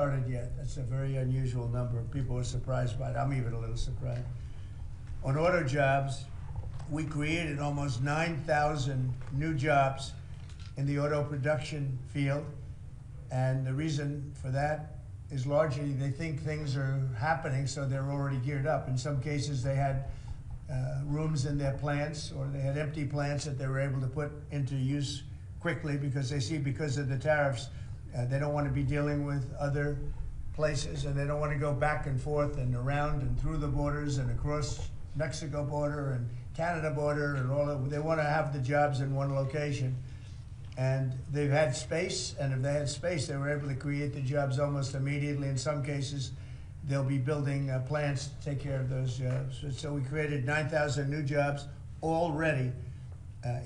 Started yet. That's a very unusual number. People are surprised by it. I'm even a little surprised. On auto jobs, we created almost 9,000 new jobs in the auto production field. And the reason for that is largely they think things are happening, so they're already geared up. In some cases, they had rooms in their plants, or they had empty plants that they were able to put into use quickly because they see because of the tariffs, they don't want to be dealing with other places, and they don't want to go back and forth and around and through the borders and across Mexico border and Canada border and all that. They want to have the jobs in one location. And they've had space, and if they had space, they were able to create the jobs almost immediately. In some cases, they'll be building plants to take care of those jobs. So we created 9,000 new jobs already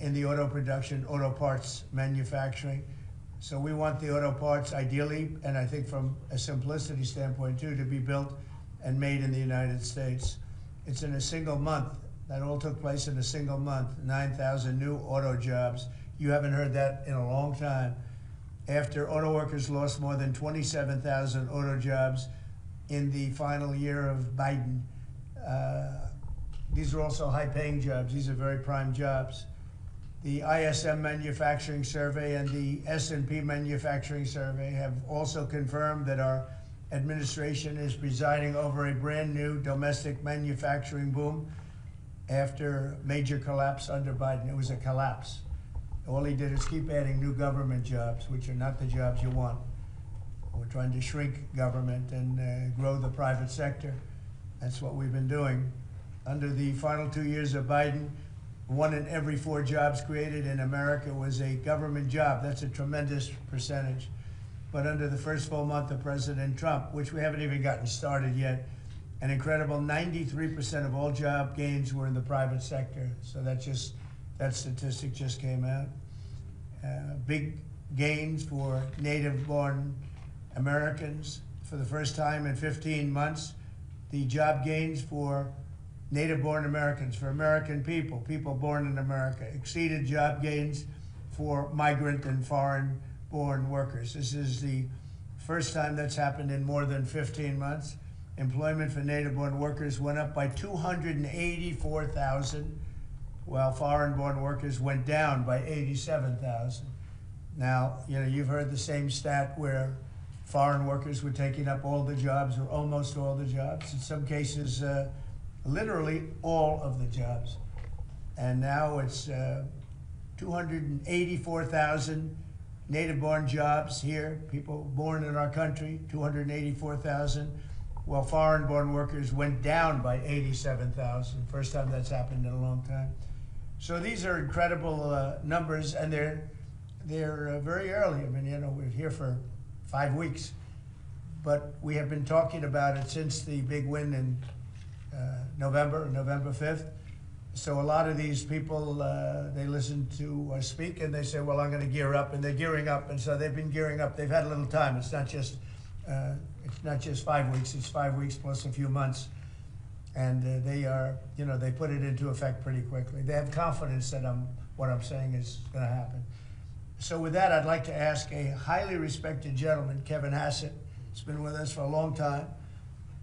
in the auto production, auto parts manufacturing. So we want the auto parts ideally, and I think from a simplicity standpoint too, to be built and made in the United States. It's in a single month. That all took place in a single month, 9,000 new auto jobs. You haven't heard that in a long time. After auto workers lost more than 27,000 auto jobs in the final year of Biden. These are also high-paying jobs. These are very prime jobs. The ISM Manufacturing Survey and the S&P Manufacturing Survey have also confirmed that our administration is presiding over a brand new domestic manufacturing boom after major collapse under Biden. It was a collapse. All he did is keep adding new government jobs, which are not the jobs you want. We're trying to shrink government and grow the private sector. That's what we've been doing. Under the final 2 years of Biden, 1 in every 4 jobs created in America was a government job. That's a tremendous percentage. But under the first full month of President Trump, which we haven't even gotten started yet, an incredible 93% of all job gains were in the private sector. So that statistic just came out. Big gains for native-born Americans. For the first time in 15 months, the job gains for native-born Americans, for American people, people born in America, exceeded job gains for migrant and foreign-born workers. This is the first time that's happened in more than 15 months. Employment for native-born workers went up by 284,000, while foreign-born workers went down by 87,000. Now, you've heard the same stat where foreign workers were taking up all the jobs or almost all the jobs. In some cases, literally all of the jobs. And now it's 284,000 native-born jobs here, people born in our country, 284,000, while foreign-born workers went down by 87,000. First time that's happened in a long time. So these are incredible numbers, and they're very early. I mean, we're here for 5 weeks, but we have been talking about it since the big win in November 5th. So a lot of these people, they listen to us speak and they say, well, I'm going to gear up, and they're gearing up. And so they've been gearing up. They've had a little time. It's not just 5 weeks. It's 5 weeks plus a few months. And they put it into effect pretty quickly. They have confidence that what I'm saying is going to happen. So with that, I'd like to ask a highly respected gentleman, Kevin Hassett. He's been with us for a long time,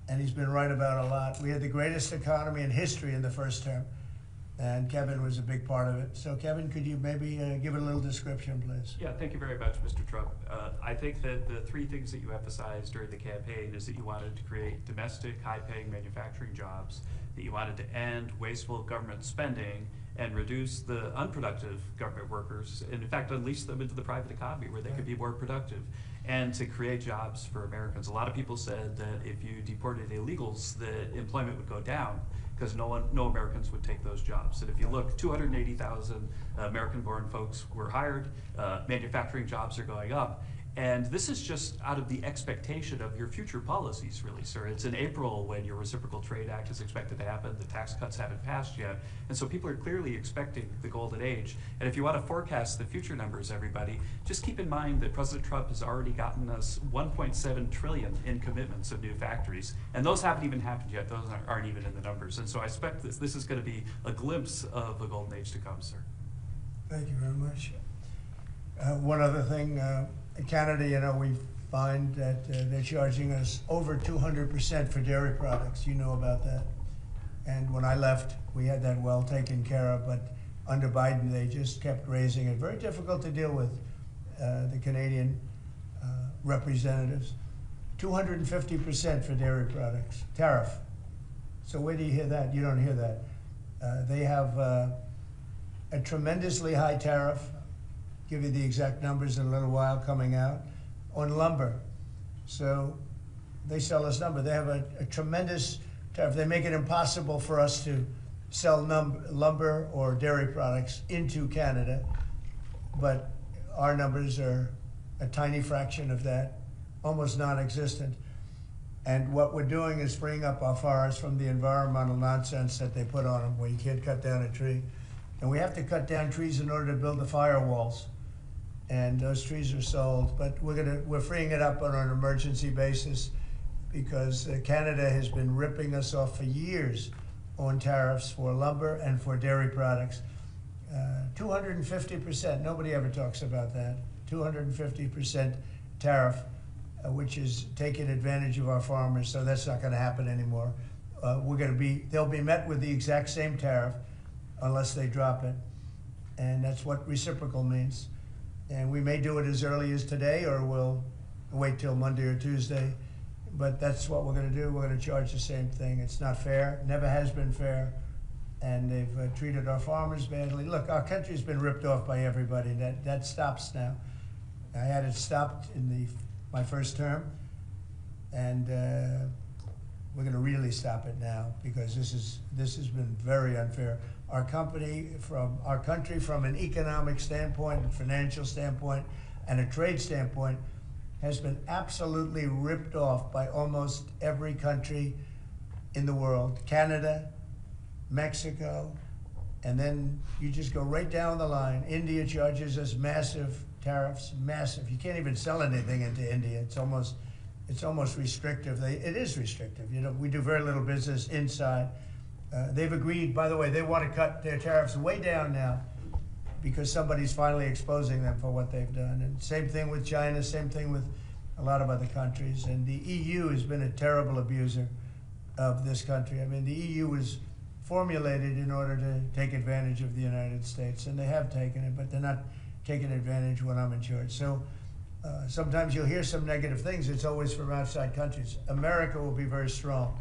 and he's been right about a lot. We had the greatest economy in history in the first term, and Kevin was a big part of it. So Kevin, could you maybe give it a little description, please? Yeah, thank you very much, Mr. Trump. I think that the 3 things that you emphasized during the campaign is that you wanted to create domestic, high-paying manufacturing jobs, that you wanted to end wasteful government spending and reduce the unproductive government workers, and in fact unleash them into the private economy where they could be more productive, and to create jobs for Americans. A lot of people said that if you deported illegals, the employment would go down because no Americans would take those jobs. And if you look, 280,000 American-born folks were hired, manufacturing jobs are going up, and this is just out of the expectation of your future policies, really, sir. It's in April when your Reciprocal Trade Act is expected to happen. The tax cuts haven't passed yet. And so people are clearly expecting the golden age. And if you want to forecast the future numbers, everybody, just keep in mind that President Trump has already gotten us $1.7 trillion in commitments of new factories. And those haven't even happened yet. Those aren't even in the numbers. And so I expect this is going to be a glimpse of a golden age to come, sir. Thank you very much. One other thing, in Canada, find that they're charging us over 200% for dairy products. You know about that. And when I left, we had that well taken care of, but under Biden, they just kept raising it. Very difficult to deal with, the Canadian representatives. 250% for dairy products, tariff. So where do you hear that? You don't hear that. They have a tremendously high tariff. Give you the exact numbers in a little while coming out, on lumber. So they sell us lumber. They have a tremendous tariff. They make it impossible for us to sell lumber or dairy products into Canada, but our numbers are a tiny fraction of that, almost non-existent. And what we're doing is freeing up our forests from the environmental nonsense that they put on them, where you can't cut down a tree. And we have to cut down trees in order to build the firewalls. And those trees are sold, but we're freeing it up on an emergency basis, because Canada has been ripping us off for years on tariffs for lumber and for dairy products. 250%, nobody ever talks about that. 250% tariff, which is taking advantage of our farmers, so that's not gonna happen anymore. They'll be met with the exact same tariff unless they drop it. And that's what reciprocal means. And we may do it as early as today, or we'll wait till Monday or Tuesday. But that's what we're gonna do. We're gonna charge the same thing. It's not fair, never has been fair. And they've treated our farmers badly. Look, our country's been ripped off by everybody. That stops now. I had it stopped in my first term, and we're gonna really stop it now, because this has been very unfair. Our country, from an economic standpoint, and financial standpoint, and a trade standpoint, has been absolutely ripped off by almost every country in the world. Canada, Mexico, and then you just go right down the line. India charges us massive tariffs, massive. You can't even sell anything into India. It's almost restrictive. It is restrictive. You know, we do very little business inside. They've agreed, by the way, they want to cut their tariffs way down now, because somebody's finally exposing them for what they've done. And same thing with China, same thing with a lot of other countries. And the EU has been a terrible abuser of this country. I mean, the EU was formulated in order to take advantage of the United States, and they have taken it, but they're not taking advantage when I'm in charge. So sometimes you'll hear some negative things. It's always from outside countries. America will be very strong.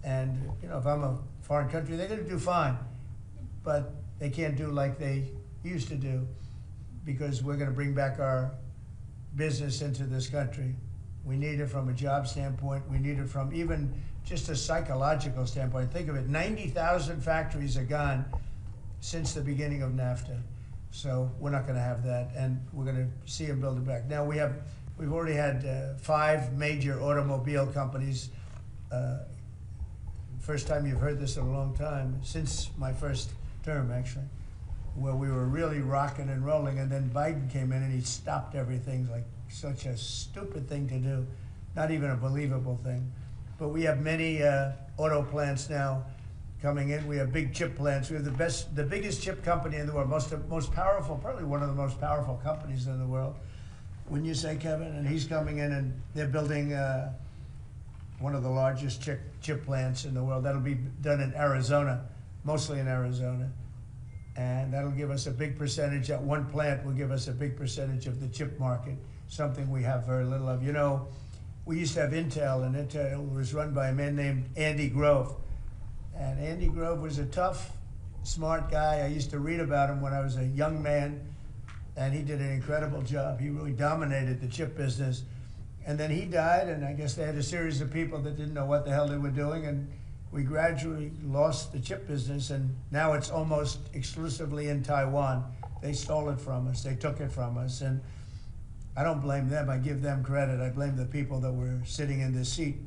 And you know, if I'm a foreign country, they're gonna do fine, but they can't do like they used to do, because we're gonna bring back our business into this country. We need it from a job standpoint. We need it from even just a psychological standpoint. Think of it, 90,000 factories are gone since the beginning of NAFTA. So we're not gonna have that, and we're gonna see them build it back. Now we've already had 5 major automobile companies. First time you've heard this in a long time, since my first term actually, where we were really rocking and rolling, and then Biden came in and he stopped everything. Like, such a stupid thing to do, not even a believable thing. But we have many auto plants now coming in. We have big chip plants. We have the biggest chip company in the world, most powerful, probably one of the most powerful companies in the world. Wouldn't you say, Kevin? And he's coming in, and they're building one of the largest chip plants in the world. That'll be done in Arizona, mostly in Arizona. And that'll give us a big percentage. That one plant will give us a big percentage of the chip market, something we have very little of. You know, we used to have Intel, and Intel was run by a man named Andy Grove. And Andy Grove was a tough, smart guy. I used to read about him when I was a young man, and he did an incredible job. He really dominated the chip business. And then he died, and I guess they had a series of people that didn't know what the hell they were doing, and we gradually lost the chip business, and now it's almost exclusively in Taiwan. They stole it from us. They took it from us, and I don't blame them. I give them credit. I blame the people that were sitting in this seat,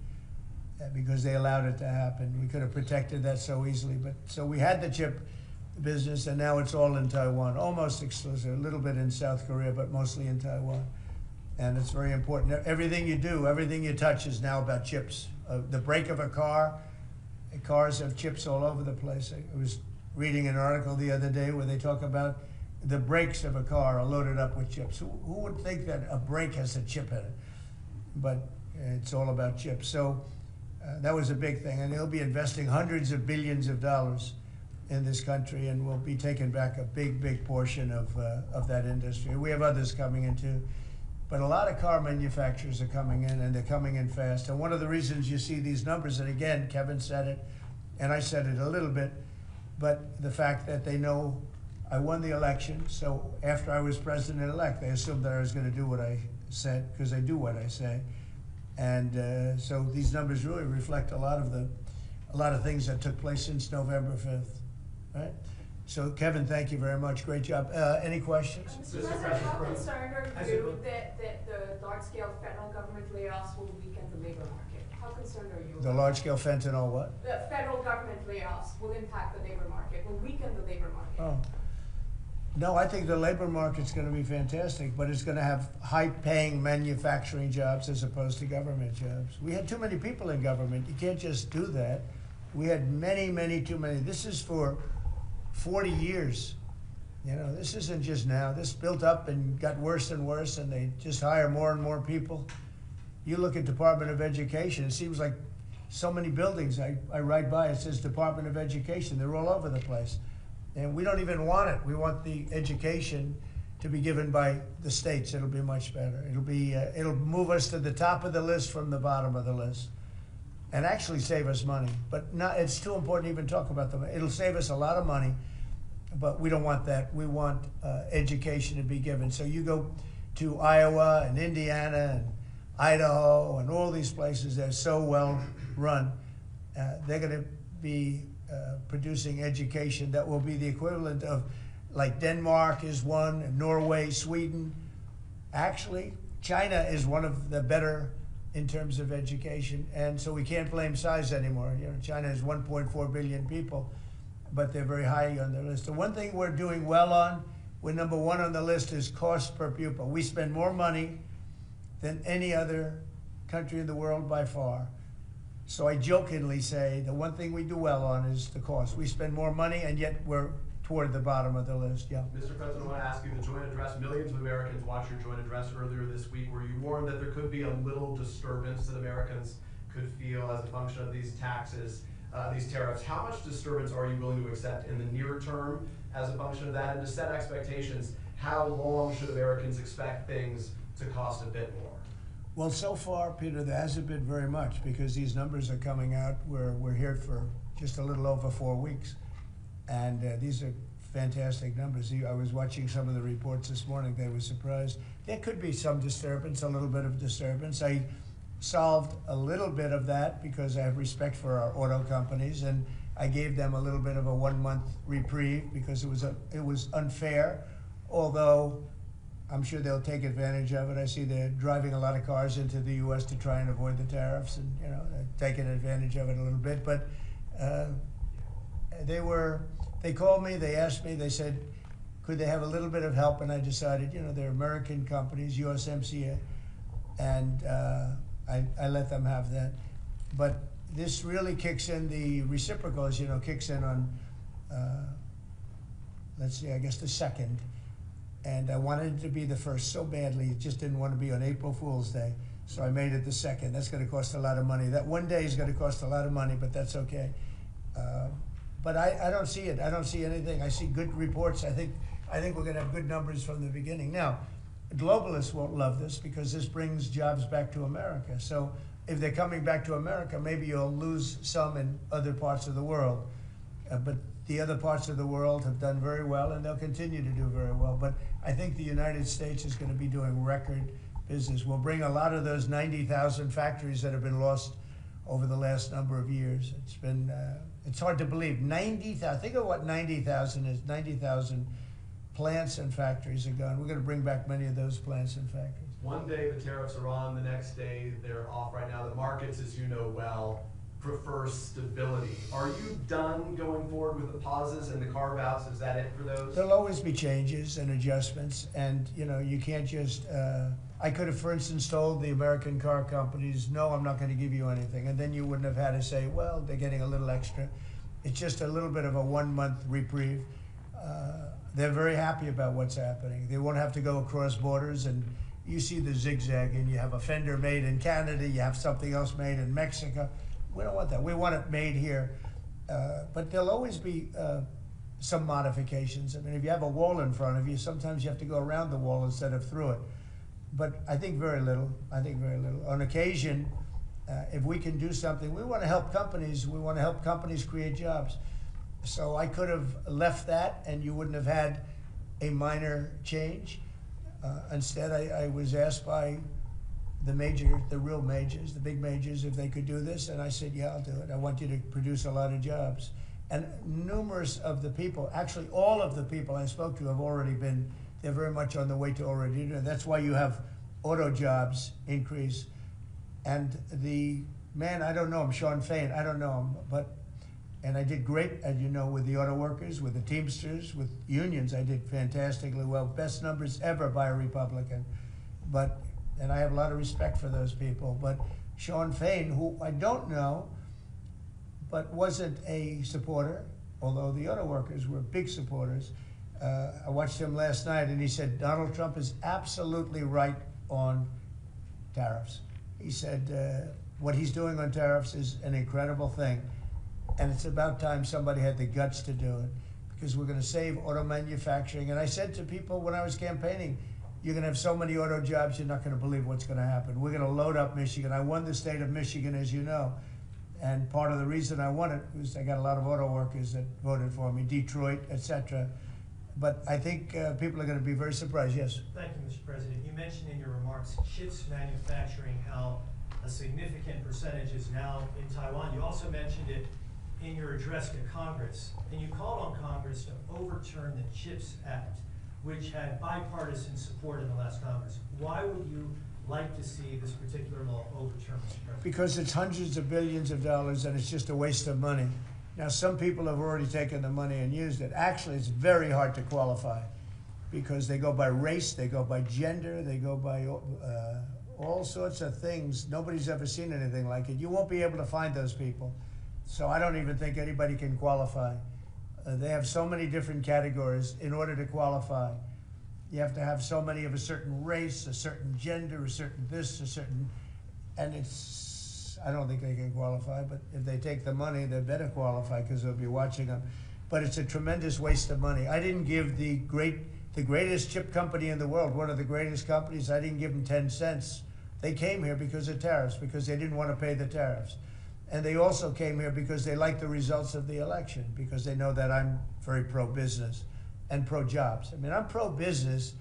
because they allowed it to happen. We could have protected that so easily, but so we had the chip business, and now it's all in Taiwan, almost exclusive, a little bit in South Korea, but mostly in Taiwan. And it's very important. Everything you do, everything you touch is now about chips. The brake of a car, cars have chips all over the place. I was reading an article the other day where they talk about the brakes of a car are loaded up with chips. Who would think that a brake has a chip in it? but it's all about chips. So that was a big thing, and they'll be investing hundreds of billions of dollars in this country, and we'll be taking back a big portion of that industry. We have others coming in too. But a lot of car manufacturers are coming in, and they're coming in fast. And one of the reasons you see these numbers, and again, Kevin said it, and I said it a little bit, but the fact that they know I won the election, so after I was president-elect, they assumed that I was going to do what I said, because I do what I say. And so these numbers really reflect a lot of things that took place since November 5th, right? So, Kevin, thank you very much. Great job. Any questions? Mr. President, how concerned are you that the large-scale federal government layoffs will weaken the labor market? How concerned are you? The large-scale fentanyl what? The federal government layoffs will impact the labor market, will weaken the labor market. Oh. No, I think the labor market's going to be fantastic, but it's going to have high-paying manufacturing jobs as opposed to government jobs. We had too many people in government. You can't just do that. We had many too many. This is for 40 years. You know, this isn't just now. This built up and got worse and worse, and they just hire more and more people. You look at Department of Education, it seems like so many buildings I ride by, it says Department of Education. They're all over the place. And we don't even want it. We want the education to be given by the states. It'll be much better. It'll move us to the top of the list from the bottom of the list, and actually save us money. But not, it's too important to even talk about them. It'll save us a lot of money, but we don't want that. We want education to be given. So you go to Iowa and Indiana and Idaho and all these places that are so well run. They're going to be producing education that will be the equivalent of, like Denmark is one, and Norway, Sweden. Actually, China is one of the better in terms of education, and so we can't blame size anymore. You know, China has 1.4 billion people, but they're very high on the list. The one thing we're doing well on, we're number one on the list, is cost per pupil. We spend more money than any other country in the world by far. So I jokingly say the one thing we do well on is the cost. We spend more money, and yet we're toward the bottom of the list. Yeah. Mr. President, I want to ask you, the joint address, millions of Americans watched your joint address earlier this week, where you warned that there could be a little disturbance that Americans could feel as a function of these taxes, these tariffs. How much disturbance are you willing to accept in the near term as a function of that? And to set expectations, how long should Americans expect things to cost a bit more? Well, so far, Peter, there hasn't been very much, because these numbers are coming out. We're here for just a little over 4 weeks, and these are fantastic numbers. I was watching some of the reports this morning. They were surprised. There could be some disturbance, a little bit of disturbance. I solved a little bit of that because I have respect for our auto companies, and I gave them a little bit of a 1-month reprieve because it was unfair, although I'm sure they'll take advantage of it. I see they're driving a lot of cars into the U.S. to try and avoid the tariffs, and you know, they're taking advantage of it a little bit. But they called me, they asked me, they said, could they have a little bit of help? And I decided, you know, they're American companies, USMCA, and I let them have that. But this really kicks in, the reciprocals, you know, kicks in on, let's see, I guess the 2nd. And I wanted it to be the 1st so badly. It just didn't want to be on April Fool's Day. So I made it the 2nd. That's going to cost a lot of money. That one day is going to cost a lot of money, but that's okay. But I don't see it. I don't see anything. I see good reports. I think we're going to have good numbers from the beginning. Now, globalists won't love this because this brings jobs back to America. So if they're coming back to America, maybe you'll lose some in other parts of the world. But the other parts of the world have done very well, and they'll continue to do very well. But I think the United States is going to be doing record business. We'll bring a lot of those 90,000 factories that have been lost over the last number of years. It's been, it's hard to believe. 90,000, think of what 90,000 is. 90,000 plants and factories are gone. We're going to bring back many of those plants and factories. One day the tariffs are on, the next day they're off. Right now the markets, as you know well, prefer stability. Are you done going forward with the pauses and the carve-outs? Is that it for those? There'll always be changes and adjustments, and you know, you can't just, I could have, for instance, told the American car companies, no, I'm not going to give you anything, and then you wouldn't have had to say, well, they're getting a little extra. It's just a little bit of a 1-month reprieve. They're very happy about what's happening. They won't have to go across borders and You see the zigzag, and you have a fender made in Canada, you have something else made in Mexico. We don't want that. We want it made here. But there'll always be some modifications. I mean, if you have a wall in front of you, sometimes you have to go around the wall instead of through it. But I think very little. I think very little. On occasion, if we can do something, we want to help companies. We want to help companies create jobs. So I could have left that, and you wouldn't have had a minor change. Instead, I was asked by the real majors, the big majors, if they could do this, and I said, yeah, I'll do it. I want you to produce a lot of jobs. And numerous of the people, actually all of the people I spoke to have already been, they're very much on the way to already doing it. That's why you have auto jobs increase. And the man, I don't know him, Sean Fain, I don't know him, and I did great, as you know, with the auto workers, with the Teamsters, with unions, I did fantastically well. Best numbers ever by a Republican. And I have a lot of respect for those people. But Sean Fain, who I don't know, but wasn't a supporter, although the auto workers were big supporters. I watched him last night, and he said, Donald Trump is absolutely right on tariffs. He said, what he's doing on tariffs is an incredible thing. And it's about time somebody had the guts to do it, because we're going to save auto manufacturing. And I said to people when I was campaigning, you're going to have so many auto jobs, you're not going to believe what's going to happen. We're going to load up Michigan. I won the state of Michigan, as you know. And part of the reason I won it was I got a lot of auto workers that voted for me, Detroit, etc. But I think people are going to be very surprised. Yes? Thank you, Mr. President. You mentioned in your remarks chips manufacturing, how a significant percentage is now in Taiwan. You also mentioned it in your address to Congress, and you called on Congress to overturn the CHIPS Act, which had bipartisan support in the last Congress. Why would you like to see this particular law overturned, Mr. President? Because it's hundreds of billions of dollars, and it's just a waste of money. Now, some people have already taken the money and used it. Actually, it's very hard to qualify, because they go by race, they go by gender, they go by all sorts of things. Nobody's ever seen anything like it. You won't be able to find those people. So I don't even think anybody can qualify. They have so many different categories. In order to qualify, you have to have so many of a certain race, a certain gender, a certain this, a certain, and I don't think they can qualify, but if they take the money, they better qualify, because they'll be watching them. But it's a tremendous waste of money. I didn't give the greatest chip company in the world, one of the greatest companies, I didn't give them 10 cents. They came here because of tariffs, because they didn't want to pay the tariffs. And they also came here because they like the results of the election, because they know that I'm very pro-business and pro-jobs. I mean, I'm pro-business,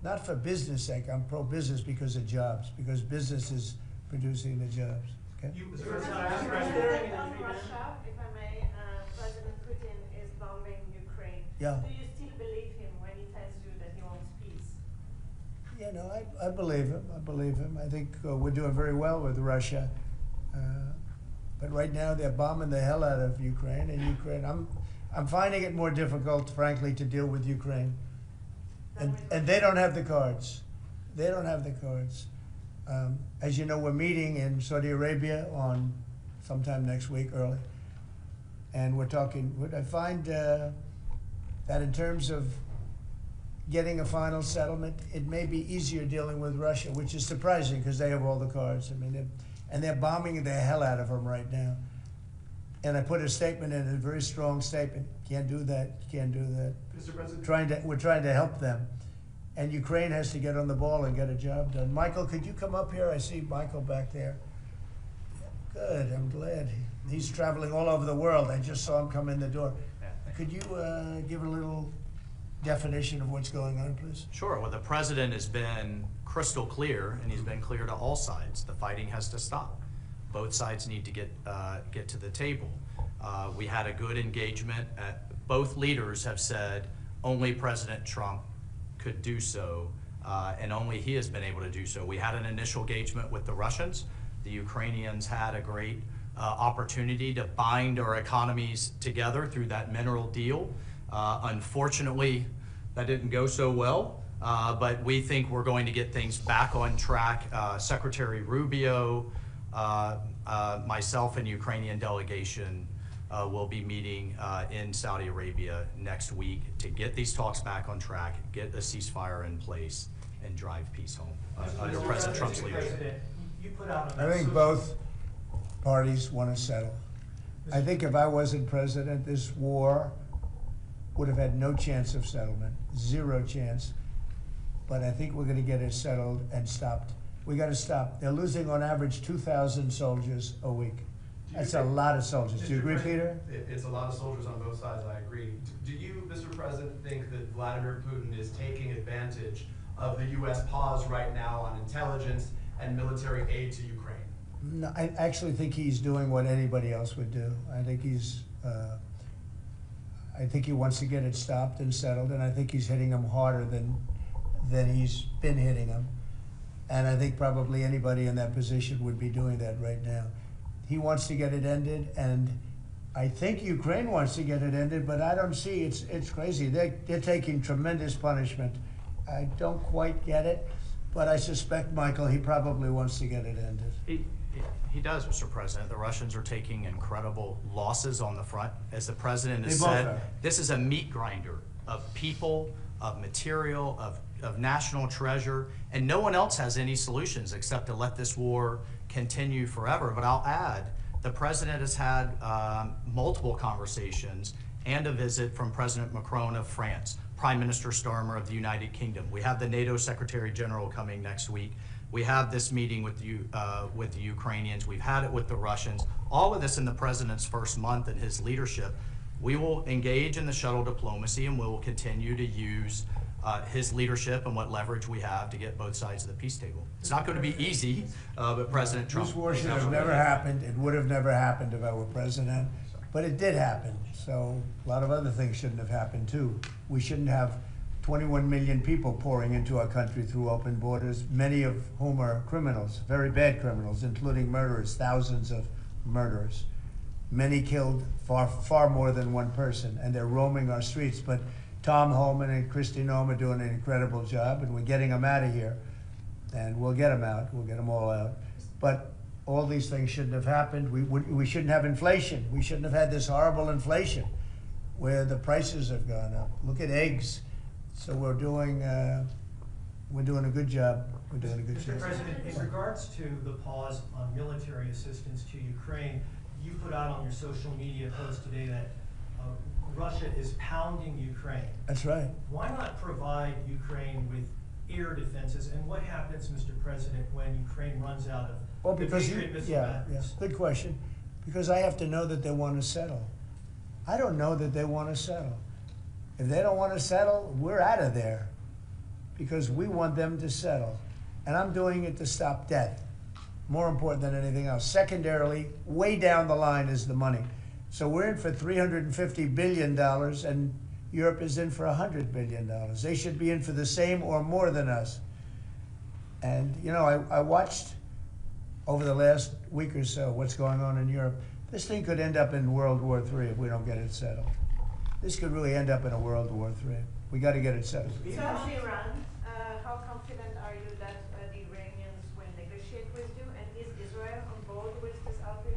not for business sake. I'm pro-business because of jobs, because business is producing the jobs. Okay? On Russia, if I may, President Putin is bombing Ukraine. Yeah. Do you still believe him when he tells you that he wants peace? Yeah, no, I believe him. I believe him. I think we're doing very well with Russia. But right now they're bombing the hell out of Ukraine, and I'm finding it more difficult, frankly, to deal with Ukraine. And they don't have the cards. They don't have the cards. As you know, we're meeting in Saudi Arabia on sometime next week, early. And we're talking, I find that in terms of getting a final settlement, it may be easier dealing with Russia, which is surprising because they have all the cards. I mean, they're bombing the hell out of them right now. And I put a statement in, a very strong statement. Can't do that, can't do that. Mr. President. We're trying to help them. And Ukraine has to get on the ball and get a job done. Michael, could you come up here? I see Michael back there. Good, I'm glad. He's traveling all over the world. I just saw him come in the door. Could you give a little definition of what's going on, please? Sure. Well, the president has been crystal clear, and he's been clear to all sides. The fighting has to stop. Both sides need to get to the table. We had a good engagement. Both leaders have said only President Trump could do so, and only he has been able to do so. We had an initial engagement with the Russians. The Ukrainians had a great opportunity to bind our economies together through that mineral deal. Unfortunately, that didn't go so well, but we think we're going to get things back on track. Secretary Rubio, myself and Ukrainian delegation will be meeting in Saudi Arabia next week to get these talks back on track, get a ceasefire in place, and drive peace home Mr. under President Trump's Mr. leadership. President, you put out on I that think social- both parties want to settle. I think if I wasn't president, this war would have had no chance of settlement, zero chance. But I think we're going to get it settled and stopped. We got to stop. They're losing on average 2,000 soldiers a week. That's a lot of soldiers. Do you agree, Peter? It's a lot of soldiers on both sides, I agree. Do you, Mr. President, think that Vladimir Putin is taking advantage of the US pause right now on intelligence and military aid to Ukraine? No, I actually think he's doing what anybody else would do. I think I think he wants to get it stopped and settled, and I think he's hitting them harder than he's been hitting them. And I think probably anybody in that position would be doing that right now. He wants to get it ended, and I think Ukraine wants to get it ended, but I don't see, it's crazy. They're taking tremendous punishment. I don't quite get it, but I suspect, Michael, he probably wants to get it ended. He does, Mr. President. The Russians are taking incredible losses on the front. As the president has They both said, are. this is a meat grinder of people, of material, of national treasure, and no one else has any solutions except to let this war continue forever. But I'll add, the president has had multiple conversations and a visit from President Macron of France, Prime Minister Starmer of the United Kingdom. We have the NATO Secretary General coming next week. We have this meeting with the Ukrainians. We've had it with the Russians. All of this in the president's first month in his leadership. We will engage in the shuttle diplomacy, and we will continue to use his leadership and what leverage we have to get both sides of the peace table. It's not going to be easy, but President Trump. This war should have never happened. It would have never happened if I were president, but it did happen. So a lot of other things shouldn't have happened too. We shouldn't have 21 million people pouring into our country through open borders, many of whom are criminals, very bad criminals, including murderers, thousands of murderers. Many killed, far more than one person, and they're roaming our streets. But Tom Homan and Kristi Noem are doing an incredible job, and we're getting them out of here. And we'll get them out. We'll get them all out. But all these things shouldn't have happened. We shouldn't have inflation. We shouldn't have had this horrible inflation where the prices have gone up. Look at eggs. So we're doing a good job. We're doing a good Mr. job. President, in regards to the pause on military assistance to Ukraine, you put out on your social media post today that Russia is pounding Ukraine. That's right. Why not provide Ukraine with air defenses? And what happens, Mr. President, when Ukraine runs out of Well, because Patriot missile yeah, batteries? good question. Because I have to know that they want to settle. I don't know that they want to settle. If they don't want to settle, we're out of there because we want them to settle. And I'm doing it to stop death, more important than anything else. Secondarily, way down the line is the money. So we're in for $350 billion and Europe is in for $100 billion. They should be in for the same or more than us. And, you know, I watched over the last week or so what's going on in Europe. This thing could end up in World War III if we don't get it settled. This could really end up in a World War III. We got to get it settled. So on Iran, how confident are you that the Iranians will negotiate with you? And is Israel on board with this outrage?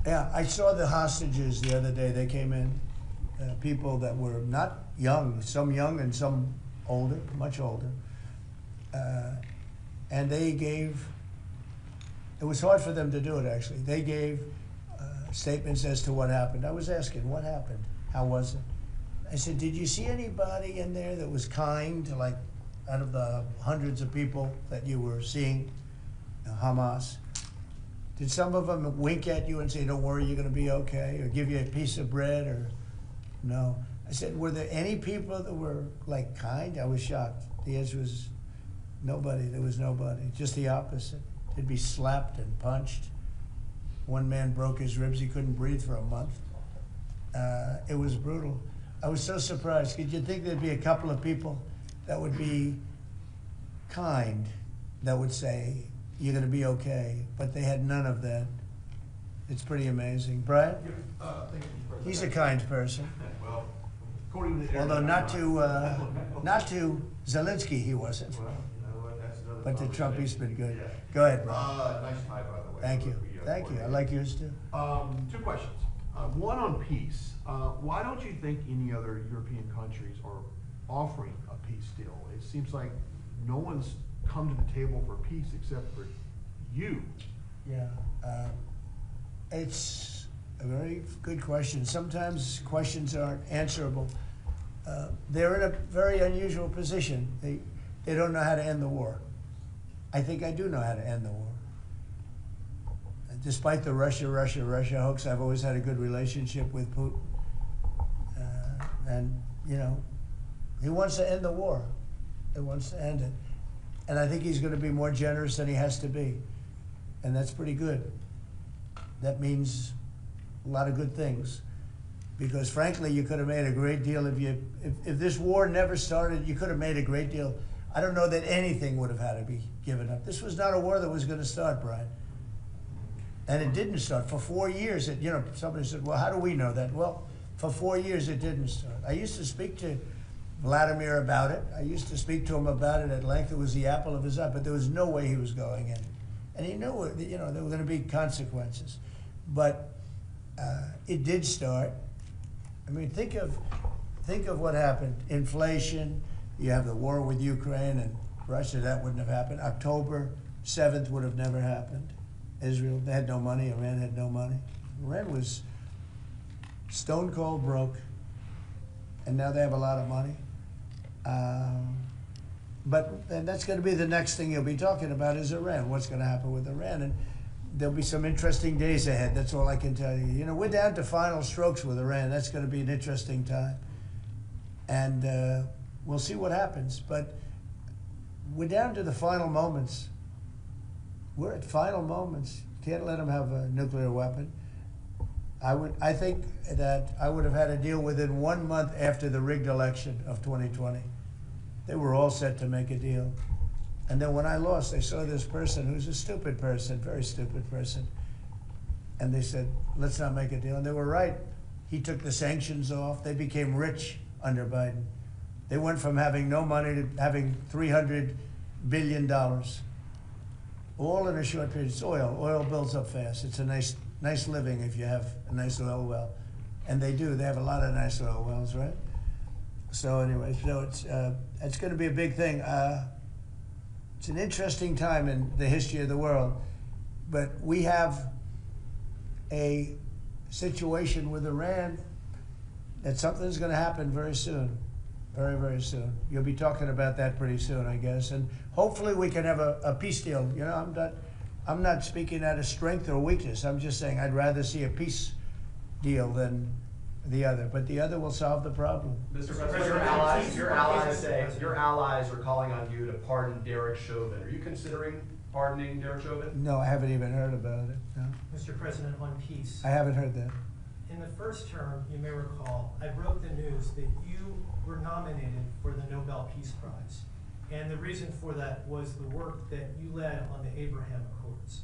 Yeah, I saw the hostages the other day. They came in, people that were not young and some older, much older. And they gave, it was hard for them to do it actually. They gave statements as to what happened. I was asking, what happened? How was it? I said, did you see anybody in there that was kind, like out of the hundreds of people that you were seeing, Hamas? Did some of them wink at you and say, don't worry, you're going to be okay, or give you a piece of bread, or no? I said, were there any people that were like kind? I was shocked. The answer was nobody. There was nobody. Just the opposite. They'd be slapped and punched. One man broke his ribs. He couldn't breathe for a month. It was brutal. I was so surprised. Could you think there'd be a couple of people that would be kind, that would say, you're going to be okay, but they had none of that. It's pretty amazing. Brian? Thank you, Mr. President. He's a kind person. Well, according to the Although not to Zelensky he wasn't. Well, you know what, that's another But to Trump he's conversation. been good. Yeah. Go ahead, Brian. Nice tie, by the way. Thank you. We, Thank you. I coordinated. like yours too. Two questions. One on peace. Why don't you think any other European countries are offering a peace deal? It seems like no one's come to the table for peace except for you? Yeah, it's a very good question. Sometimes questions aren't answerable. They're in a very unusual position. They don't know how to end the war. I think I do know how to end the war. Despite the Russia hoax, I've always had a good relationship with Putin. And, you know, he wants to end the war. He wants to end it. And I think he's going to be more generous than he has to be. And that's pretty good. That means a lot of good things. Because frankly, you could have made a great deal if this war never started, you could have made a great deal. I don't know that anything would have had to be given up. This was not a war that was going to start, Brian. And it didn't start. For 4 years, you know, somebody said, well, how do we know that? Well, for 4 years, it didn't start. I used to speak to Vladimir about it. I used to speak to him about it at length. It was the apple of his eye, but there was no way he was going in. And he knew, you know, there were going to be consequences. But it did start. I mean, think of what happened. Inflation, you have the war with Ukraine and Russia, that wouldn't have happened. October 7th would have never happened. Israel, they had no money. Iran had no money. Iran was stone cold broke, and now they have a lot of money. And that's going to be the next thing you'll be talking about is Iran. What's going to happen with Iran? And there'll be some interesting days ahead. That's all I can tell you. You know, we're down to final strokes with Iran. That's going to be an interesting time. And we'll see what happens. But we're down to the final moments. We're at final moments. Can't let them have a nuclear weapon. I think that I would have had a deal within 1 month after the rigged election of 2020. They were all set to make a deal. And then when I lost, they saw this person who's a stupid person, very stupid person. And they said, let's not make a deal. And they were right. He took the sanctions off. They became rich under Biden. They went from having no money to having $300 billion. All in a short period. It's oil. Oil builds up fast. It's a nice living if you have a nice oil well. And they do. They have a lot of nice oil wells, right? So anyway, it's going to be a big thing. It's an interesting time in the history of the world. But we have a situation with Iran that something's going to happen very soon. Very, very soon. You'll be talking about that pretty soon, I guess. And hopefully we can have a peace deal. You know, I'm not speaking out of strength or weakness. I'm just saying I'd rather see a peace deal than the other. But the other will solve the problem. Mr. President, your allies are calling on you to pardon Derek Chauvin. Are you considering pardoning Derek Chauvin? No, I haven't even heard about it. No. Mr. President, on peace. I haven't heard that. In the first term, you may recall, I broke the news that you were nominated for the Nobel Peace Prize. And the reason for that was the work that you led on the Abraham Accords.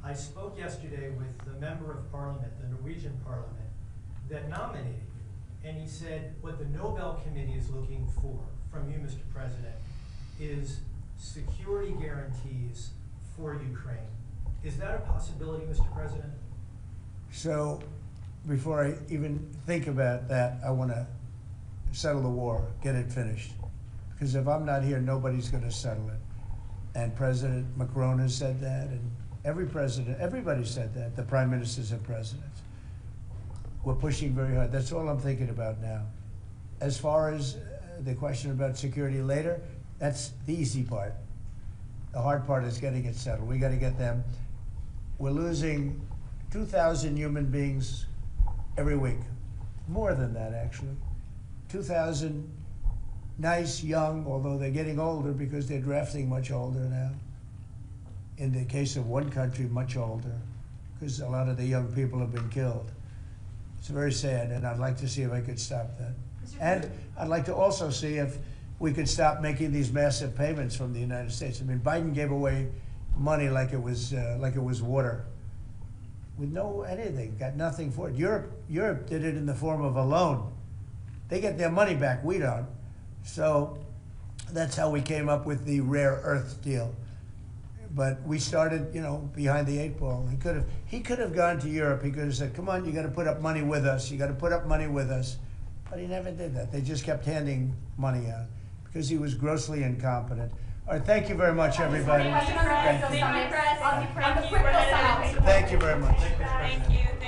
I spoke yesterday with the member of parliament, the Norwegian parliament, that nominated you. And he said what the Nobel Committee is looking for from you, Mr. President, is security guarantees for Ukraine. Is that a possibility, Mr. President? So before I even think about that, I want to settle the war, get it finished. Because if I'm not here, nobody's going to settle it. And President Macron has said that, and everybody said that, the prime ministers and presidents. We're pushing very hard. That's all I'm thinking about now. As far as the question about security later, that's the easy part. The hard part is getting it settled. We got to get them. We're losing 2,000 human beings every week. More than that, actually. 2,000 nice, young, although they're getting older because they're drafting much older now. In the case of one country, much older, because a lot of the young people have been killed. It's very sad, and I'd like to see if I could stop that. And I'd like to also see if we could stop making these massive payments from the United States. I mean, Biden gave away money like it was water, with no anything, got nothing for it. Europe did it in the form of a loan. They get their money back, we don't. So that's how we came up with the rare earth deal. But we started, you know, behind the 8 ball. He could have gone to Europe. He could have said, come on, you got to put up money with us. You got to put up money with us. But he never did that. They just kept handing money out because he was grossly incompetent. All right, thank you very much, everybody. Question on the Thank Quick you. Bill Summit. On the On the Quick Bill Summit. Thank you very much. Thank you.